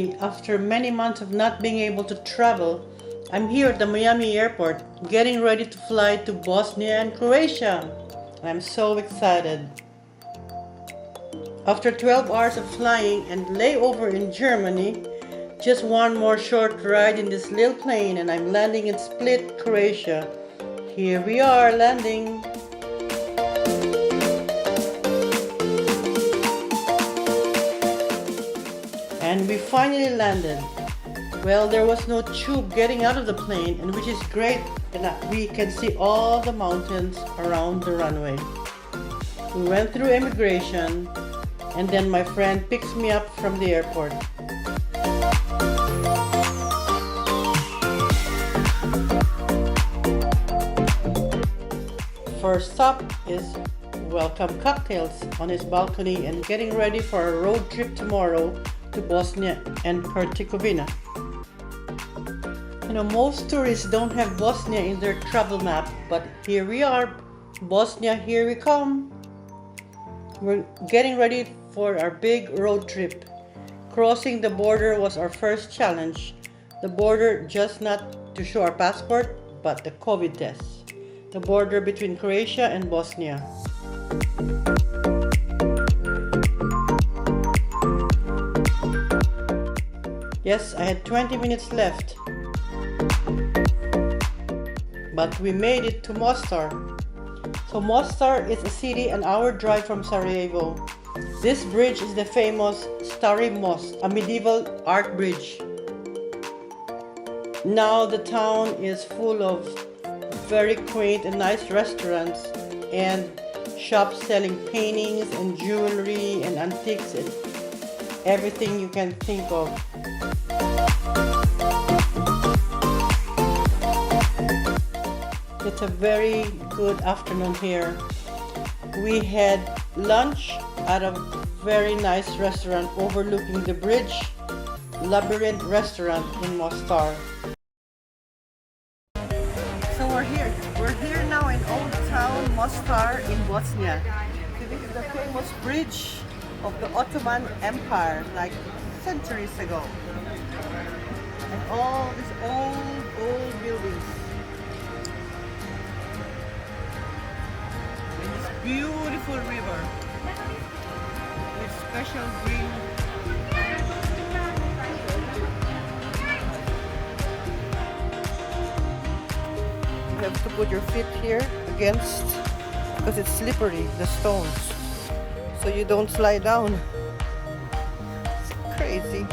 Finally, after many months of not being able to travel, I'm here at the Miami airport getting ready to fly to Bosnia and Croatia. I'm so excited. After 12 hours of flying and layover in Germany, just one more short ride in this little plane and I'm landing in Split, Croatia. Here we are landing. And we finally landed. Well, there was no tube getting out of the plane, and which is great, and we can see all the mountains around the runway. We went through immigration, and then my friend picks me up from the airport. First stop is welcome cocktails on his balcony and getting ready for a road trip tomorrow to Bosnia and Herzegovina. You know, most tourists don't have Bosnia in their travel map, but here we are, Bosnia, here we come. We're getting ready for our big road trip. Crossing the border was our first challenge. The border, just not to show our passport, but the COVID test. The border between Croatia and Bosnia. Yes, I had 20 minutes left. But we made it to Mostar. So Mostar is a city an hour drive from Sarajevo. This bridge is the famous Stari most, a medieval art bridge. Now the town is full of very quaint and nice restaurants and shops selling paintings and jewelry and antiques and everything you can think of. It's a very good afternoon here. We had lunch at a very nice restaurant overlooking the bridge, Labyrinth Restaurant in Mostar. So we're here now in Old Town Mostar in Bosnia. So this is the famous bridge of the Ottoman Empire, like centuries ago. And all these old buildings. And this beautiful river with special green. You have to put your feet here against, because it's slippery, the stones, so you don't slide down. It's crazy.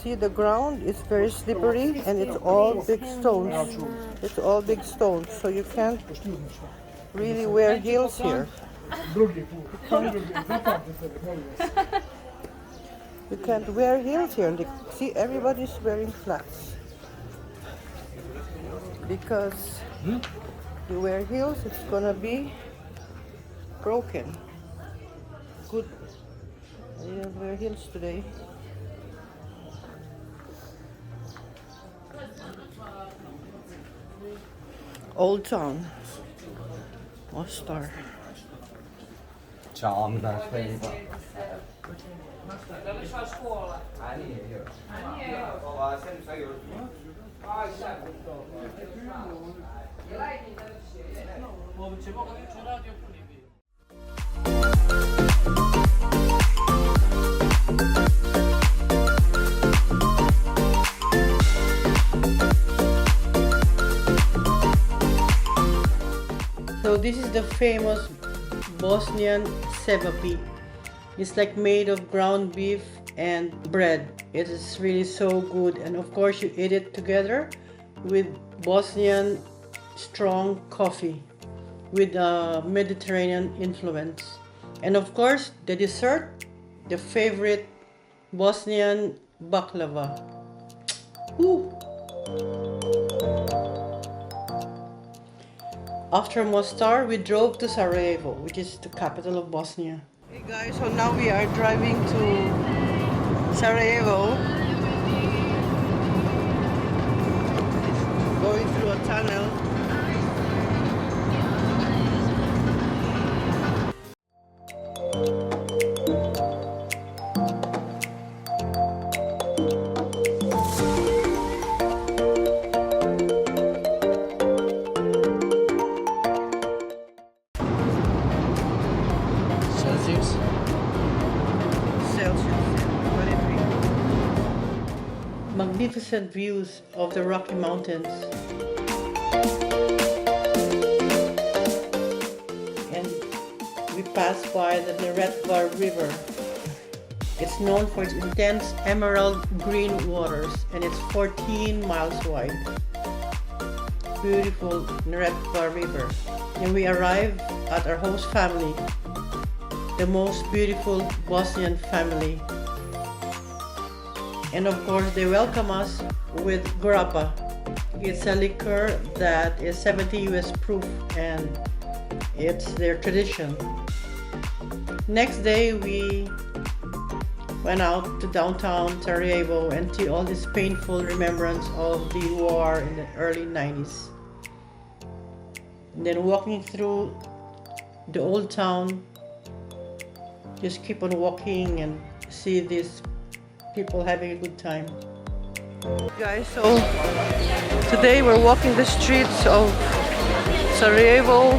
See, the ground is very slippery and it's all big stones. It's all big stones, so you can't really wear heels here. You can't wear heels here. See, everybody's wearing flats. Because you wear heels, it's gonna be broken. Good. I didn't wear heels today. Old Town, Mostar. Ciao, Amina. So this is the famous Bosnian Wofafy. It's like made of ground beef and bread. It is really so good, and of course you eat it together with Bosnian strong coffee with a Mediterranean influence. And of course the dessert, the favorite Bosnian baklava. Woo! After Mostar, we drove to Sarajevo, which is the capital of Bosnia. Hey guys, so now we are driving to Sarajevo. Going through a tunnel. magnificent views of the Rocky Mountains. And we passed by the Medugorje River. It's known for its intense emerald green waters and it's 14 miles wide. Beautiful Medugorje River. And we arrived at our host family, the most beautiful Bosnian family. And of course they welcome us with grappa. It's a liquor that is 70 US proof and it's their tradition. Next day we went out to downtown Sarajevo and see all this painful remembrance of the war in the early 90s. And then walking through the old town, just keep on walking and see these people having a good time. Guys, so today we're walking the streets of Sarajevo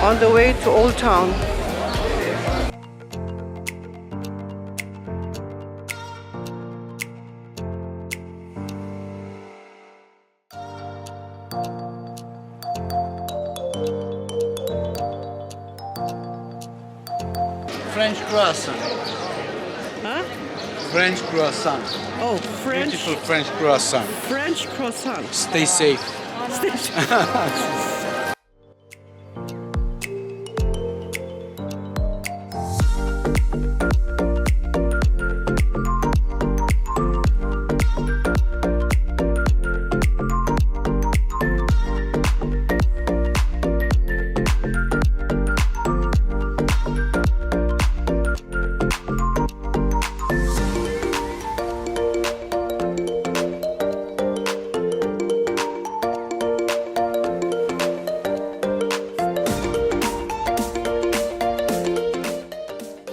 on the way to Old Town. French croissant. Huh? French croissant. Oh, French. Beautiful French croissant. French croissant. Stay safe.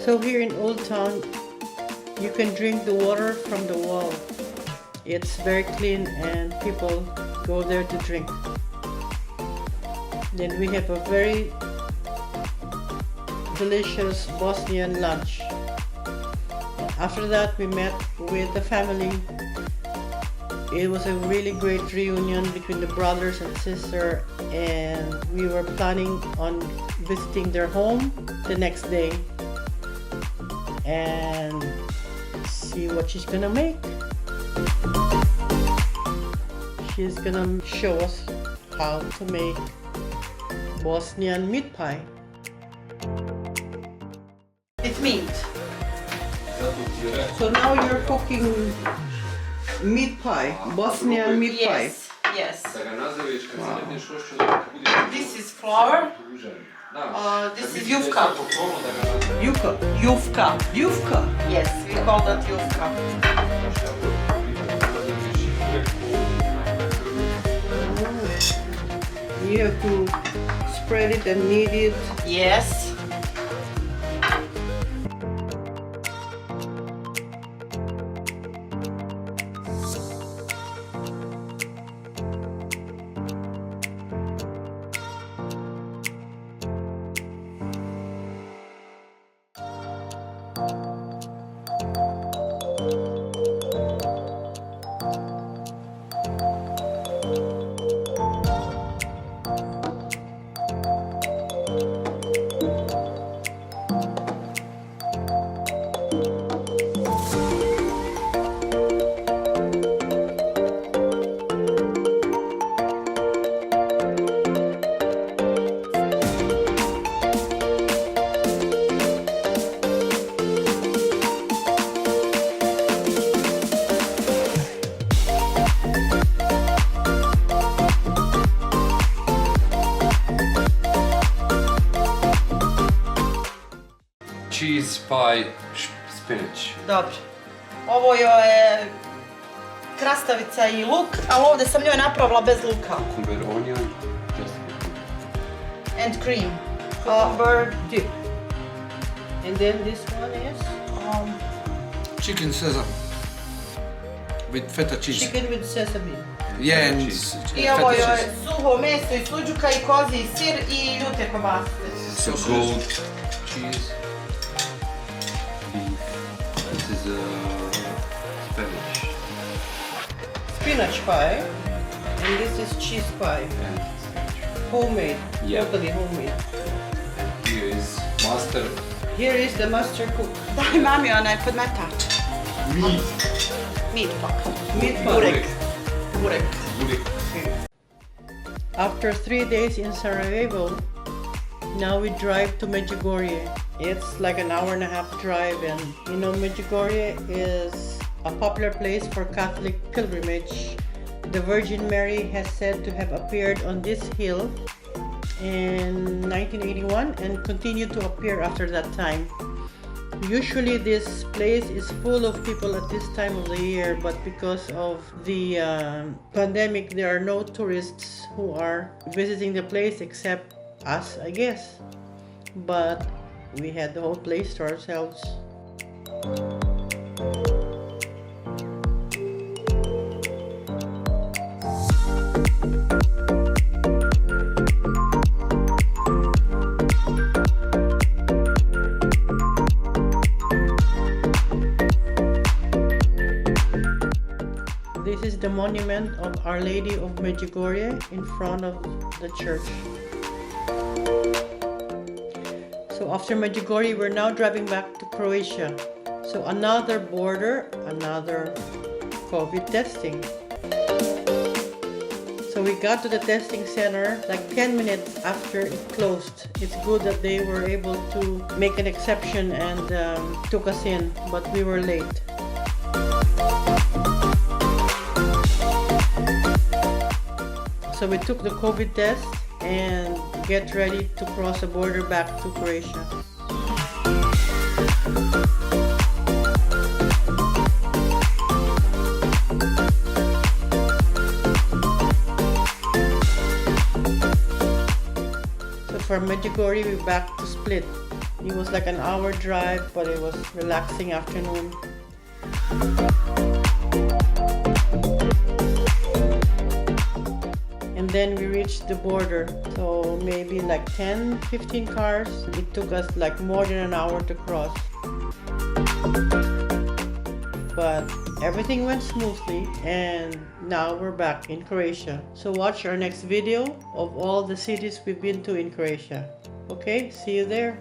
So here in Old Town, you can drink the water from the wall. It's very clean and people go there to drink. Then we have a very delicious Bosnian lunch. After that, we met with the family. It was a really great reunion between the brothers and sister, and we were planning on visiting their home the next day and see what she's gonna make. She's gonna show us how to make Bosnian meat pie. It's meat. So now you're cooking meat pie, Bosnian meat pie. Yes. Wow. This is flour. This is yufka. Yufka. Yufka. Yes, we call that yufka. You have to spread it and knead it. Yes. Cheese pie spinach. Dobro. Ovo je krastavica i luk, ali ovdje sam njoj napravila bez luka. Cucumber onion. Just And cream. Cucumber dip. And then this one is Chicken sesame with feta cheese. chicken with sesame. Yeah, and I ovo feta je cheese. suho meso i suđuka i kozji sir i ljute kobasice. So gold cheese. Beef. This is spinach. spinach pie, and this is cheese pie. And Homemade, Yeah. totally homemade. here is Mostar. Here is the master cook. Daj mami onaj podmetač. Meat. Meat pie. Meat pie. Burek. Burek. Burek. After 3 days in Sarajevo, now we drive to Medugorje. It's like an hour and a half drive, and you know Medugorje is a popular place for Catholic pilgrimage. The Virgin Mary has said to have appeared on this hill in 1981 and continued to appear after that time. Usually this place is full of people at this time of the year, but because of the pandemic, there are no tourists who are visiting the place except us, I guess. But we had the whole place to ourselves. This is the monument of Our Lady of Medugorje in front of the church. So after Medugorje, we're now driving back to Croatia. So another border, another COVID testing. So we got to the testing center like 10 minutes after it closed. It's good that they were able to make an exception and took us in, but we were late. So we took the COVID test and get ready to cross the border back to Croatia. So from Medugorje we back to Split. It was like an hour drive, but it was relaxing afternoon. And then we reached the border, so maybe like 10-15 cars. It took us like more than an hour to cross, but everything went smoothly, and now we're back in Croatia. So watch our next video of all the cities we've been to in Croatia. Okay, see you there.